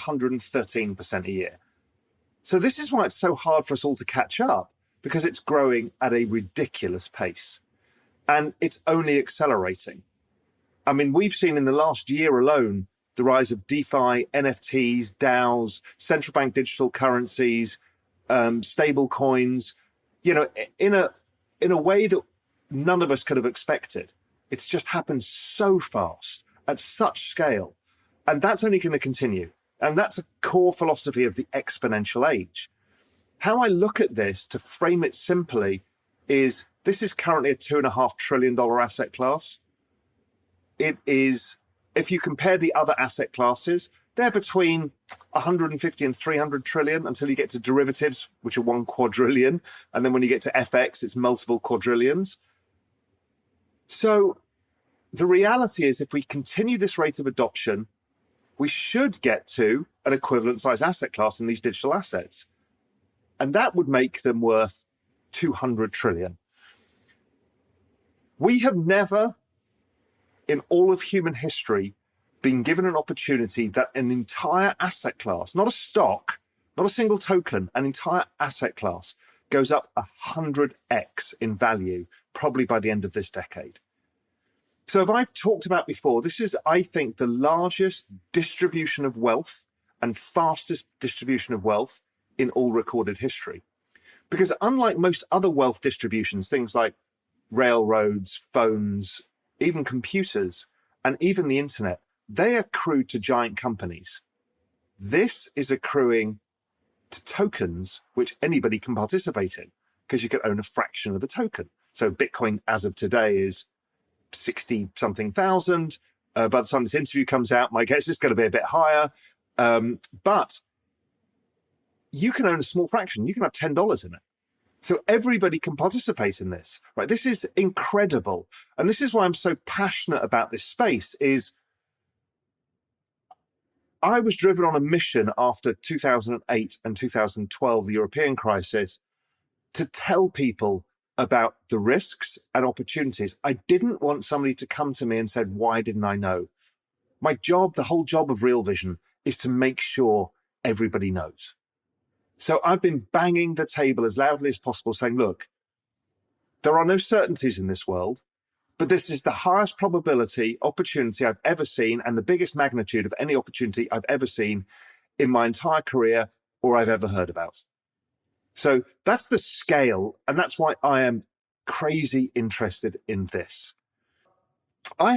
113% a year. So this is why it's so hard for us all to catch up, because it's growing at a ridiculous pace and it's only accelerating. I mean, we've seen in the last year alone the rise of DeFi, NFTs, DAOs, central bank digital currencies, stable coins, you know, in a way that none of us could have expected. It's just happened so fast at such scale, and that's only going to continue. And that's a core philosophy of the exponential age. How I look at this, to frame it simply, is this is currently a $2.5 trillion asset class. It is, if you compare the other asset classes, they're between 150 and 300 trillion until you get to derivatives, which are 1 quadrillion. And then when you get to FX, it's multiple quadrillions. So the reality is, if we continue this rate of adoption, we should get to an equivalent size asset class in these digital assets. And that would make them worth 200 trillion. We have never, in all of human history, been given an opportunity that an entire asset class, not a stock, not a single token, an entire asset class goes up 100x in value, probably by the end of this decade. So, as I've talked about before, this is, I think, the largest distribution of wealth and fastest distribution of wealth in all recorded history. Because unlike most other wealth distributions, things like railroads, phones, even computers, and even the internet, they accrue to giant companies. This is accruing to tokens which anybody can participate in, because you can own a fraction of a token. So Bitcoin, as of today, is 60-something thousand. By the time this interview comes out, my guess is going to be a bit higher. But you can own a small fraction. You can have $10 in it. So everybody can participate in this, right? This is incredible. And this is why I'm so passionate about this space. Is I was driven on a mission after 2008 and 2012, the European crisis, to tell people about the risks and opportunities. I didn't want somebody to come to me and said, why didn't I know? My job, the whole job of Real Vision, is to make sure everybody knows. So I've been banging the table as loudly as possible, saying, look, there are no certainties in this world, but this is the highest probability opportunity I've ever seen, and the biggest magnitude of any opportunity I've ever seen in my entire career or I've ever heard about. So that's the scale, and that's why I am crazy interested in this. I